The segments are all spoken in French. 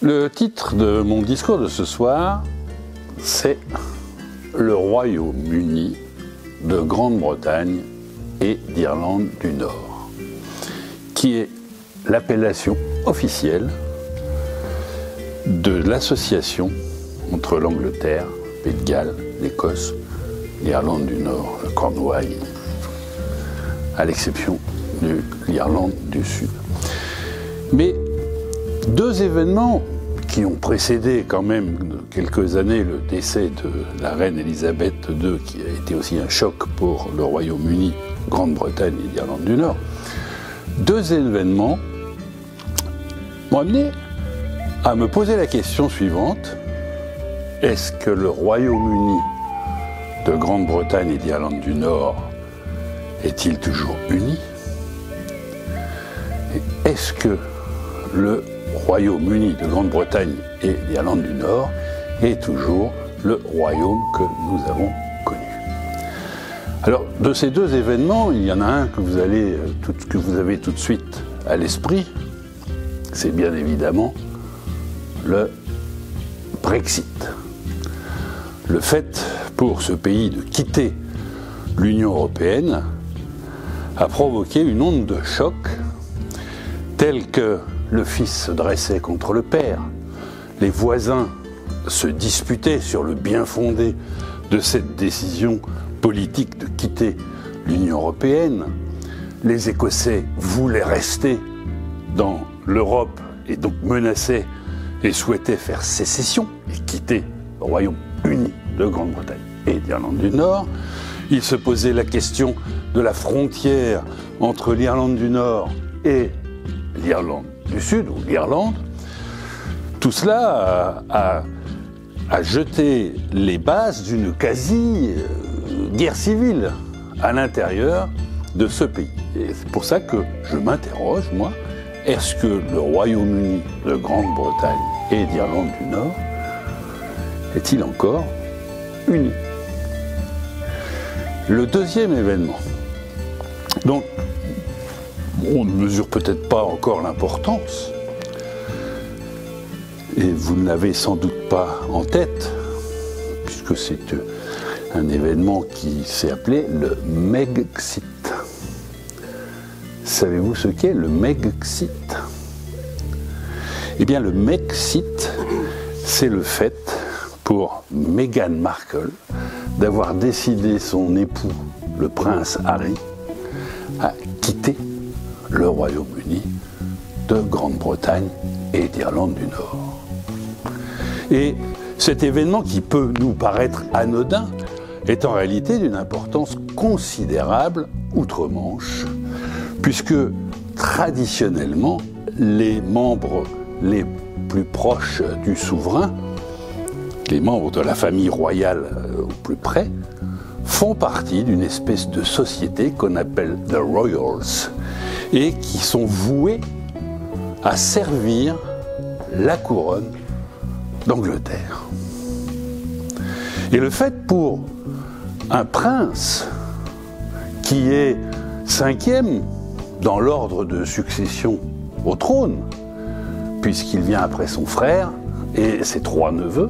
Le titre de mon discours de ce soir, c'est « Le Royaume-Uni de Grande-Bretagne et d'Irlande du Nord », qui est l'appellation officielle de l'association entre l'Angleterre, Pays de Galles, l'Écosse, l'Irlande du Nord, le Cornouailles, à l'exception de l'Irlande du Sud. Mais deux événements qui ont précédé quand même de quelques années le décès de la reine Elisabeth II, qui a été aussi un choc pour le Royaume-Uni, Grande-Bretagne et l'Irlande du Nord, deux événements m'ont amené à me poser la question suivante: est-ce que le Royaume-Uni de Grande-Bretagne et d'Irlande du Nord est-il toujours uni? Et est-ce que le Royaume-Uni de Grande-Bretagne et d'Irlande du Nord est toujours le royaume que nous avons connu? Alors, de ces deux événements, il y en a un que vous avez tout de suite à l'esprit, c'est bien évidemment le Brexit. Le fait pour ce pays de quitter l'Union européenne a provoqué une onde de choc telle que le fils se dressait contre le père, les voisins se disputaient sur le bien fondé de cette décision politique de quitter l'Union européenne, les Écossais voulaient rester dans l'Europe et donc menaçaient et souhaitaient faire sécession et quitter le Royaume-Uni de Grande-Bretagne et d'Irlande du Nord. Il se posait la question de la frontière entre l'Irlande du Nord et l'Irlande du Sud, ou l'Irlande. Tout cela a jeté les bases d'une quasi-guerre civile à l'intérieur de ce pays. Et c'est pour ça que je m'interroge, moi, est-ce que le Royaume-Uni de Grande-Bretagne et d'Irlande du Nord est-il encore uni? Le deuxième événement, donc on ne mesure peut-être pas encore l'importance, et vous ne l'avez sans doute pas en tête, puisque c'est un événement qui s'est appelé le Megxit. Savez-vous ce qu'est le Megxit? Eh bien, le Megxit, c'est le fait pour Meghan Markle d'avoir décidé son époux, le prince Harry, à quitter le Royaume-Uni de Grande-Bretagne et d'Irlande du Nord. Et cet événement qui peut nous paraître anodin est en réalité d'une importance considérable outre-Manche, puisque traditionnellement, les membres les plus proches du souverain, les membres de la famille royale au plus près, font partie d'une espèce de société qu'on appelle The Royals et qui sont voués à servir la couronne d'Angleterre. Et le fait pour un prince qui est 5e dans l'ordre de succession au trône, puisqu'il vient après son frère et ses 3 neveux,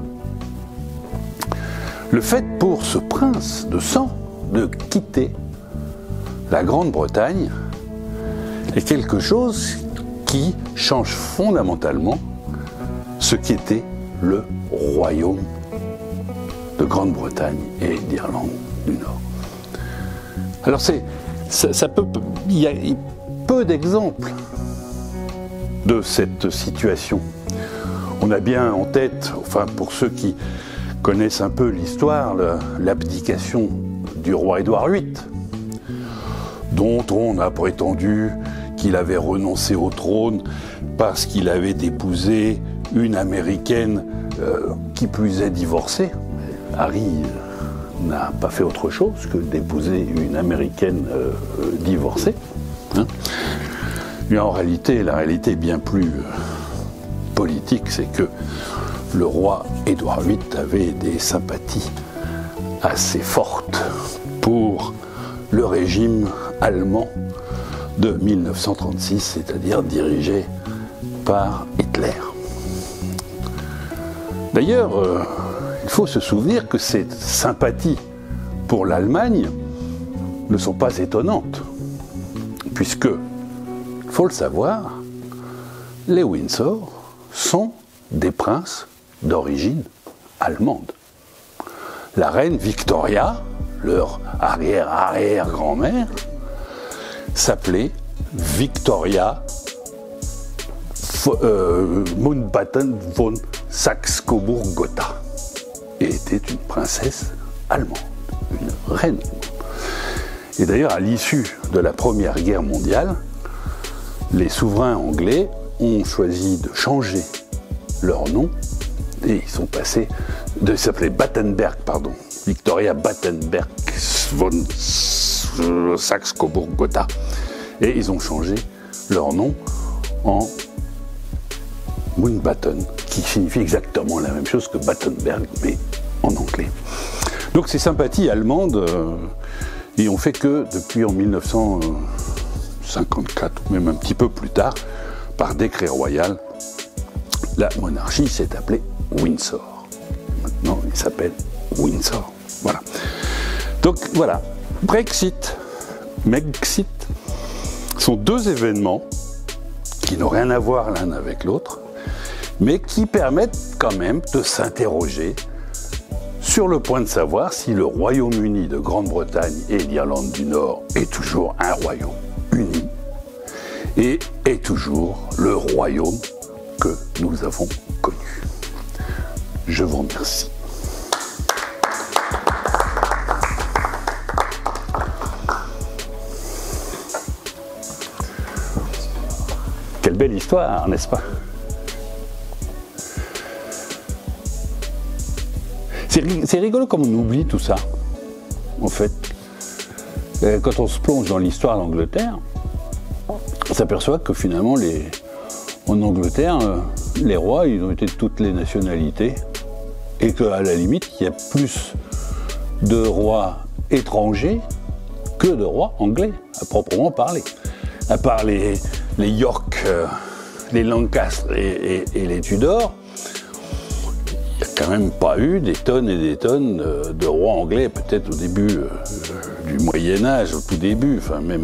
le fait pour ce prince de sang de quitter la Grande-Bretagne est quelque chose qui change fondamentalement ce qu'était le royaume de Grande-Bretagne et d'Irlande du Nord. Alors il y a peu d'exemples de cette situation. On a bien en tête, enfin pour ceux qui connaissent un peu l'histoire, l'abdication du roi Édouard VIII, dont on a prétendu qu'il avait renoncé au trône parce qu'il avait épousé une Américaine qui plus est divorcée. Harry n'a pas fait autre chose que d'épouser une Américaine divorcée. Mais en réalité, la réalité est bien plus politique, c'est que le roi Édouard VIII avait des sympathies assez fortes pour le régime allemand de 1936, c'est-à-dire dirigé par Hitler. D'ailleurs, il faut se souvenir que ces sympathies pour l'Allemagne ne sont pas étonnantes, puisque, il faut le savoir, les Windsor sont des princes d'origine allemande. La reine Victoria, leur arrière-arrière-grand-mère, s'appelait Victoria Mountbatten von Saxe-Cobourg-Gotha et était une princesse allemande, une reine. Et d'ailleurs, à l'issue de la Première Guerre mondiale, les souverains anglais ont choisi de changer leur nom et ils sont passés de s'appeler Battenberg, pardon, Victoria Battenberg von Saxe-Cobourg-Gotha, et ils ont changé leur nom en Mountbatten, qui signifie exactement la même chose que Battenberg, mais en anglais. Donc ces sympathies allemandes ils ont fait que depuis en 1954, ou même un petit peu plus tard, par décret royal, la monarchie s'est appelée Windsor. Maintenant, il s'appelle Windsor. Voilà. Donc voilà, Brexit, Megxit sont deux événements qui n'ont rien à voir l'un avec l'autre, mais qui permettent quand même de s'interroger sur le point de savoir si le Royaume-Uni de Grande-Bretagne et l'Irlande du Nord est toujours un royaume uni et est toujours le royaume que nous avons connu. Je vous remercie. Quelle belle histoire, n'est-ce pas? C'est rigolo comme on oublie tout ça, en fait. Quand on se plonge dans l'histoire d'Angleterre, on s'aperçoit que finalement, en Angleterre, les rois, ils ont été de toutes les nationalités, et qu'à la limite, il y a plus de rois étrangers que de rois anglais, à proprement parler. À part les York, les Lancaster et les Tudors, il n'y a quand même pas eu des tonnes et des tonnes de rois anglais, peut-être au début du Moyen-Âge, au tout début, enfin même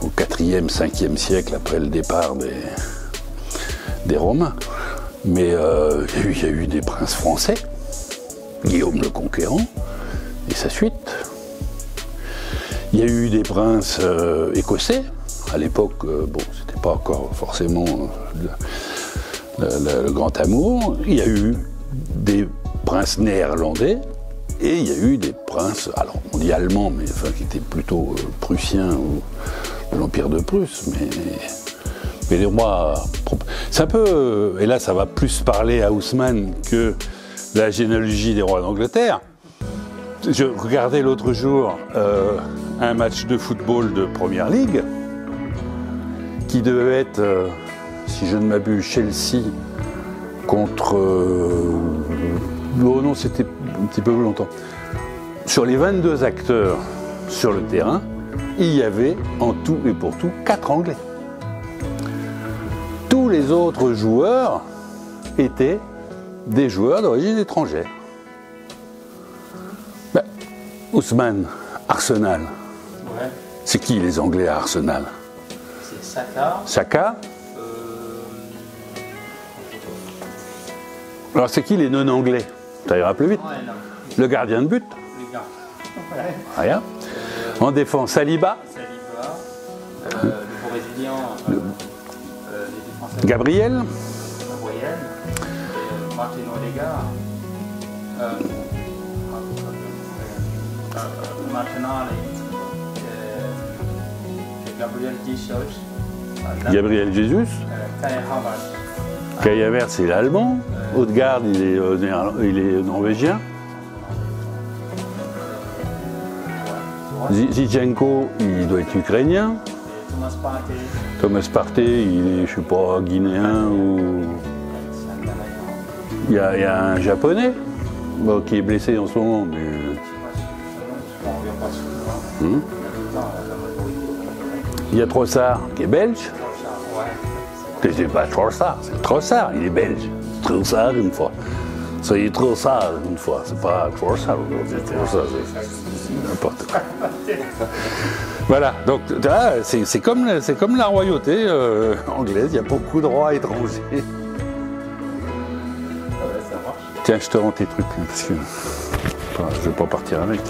au 4e, 5e siècle, après le départ des Romains. Mais il y a eu des princes français, Guillaume le Conquérant et sa suite. Il y a eu des princes écossais. À l'époque, bon, c'était pas encore forcément le grand amour. Il y a eu des princes néerlandais et il y a eu des princes, alors on dit allemands, mais enfin qui étaient plutôt prussiens ou de l'Empire de Prusse, mais les rois. C'est un peu, et là ça va plus parler à Haussmann que la généalogie des rois d'Angleterre. Je regardais l'autre jour un match de football de Première Ligue qui devait être, si je ne m'abuse, Chelsea contre... non, c'était un petit peu plus longtemps. Sur les 22 acteurs sur le terrain, il y avait en tout et pour tout 4 Anglais. Tous les autres joueurs étaient des joueurs d'origine étrangère. Ben, Haussmann, Arsenal. Ouais. C'est qui les Anglais à Arsenal? C'est Saka. Saka. Alors c'est qui les non-anglais? Ça ira plus vite. Ouais, le gardien de but. Les gars. Ouais. Rien. En défense, Saliba. Le Brésilien. Les défenseurs. Gabriel. Gabriel. Martin Odegaard. Martinelli. Gabriel Jesus. Gabriel Jesus. Kai Havertz. Kai Havertz, c'est l'allemand. Odegaard, il est norvégien. Zinchenko, il doit être ukrainien. Thomas Partey, il est, je sais pas, guinéen ou... Il y a un japonais bon, qui est blessé en ce moment, mais... Il y a Trossard qui est belge. C'est pas Trossard, c'est Trossard, il est belge. Trossard une fois. Soyez trop sage une fois, c'est pas trop sage aujourd'hui, trop sage, c'est n'importe quoi. Voilà, donc c'est comme la royauté anglaise, il y a beaucoup de rois étrangers. Ouais, ça marche. Tiens, je te rends tes trucs, parce que je vais pas partir avec.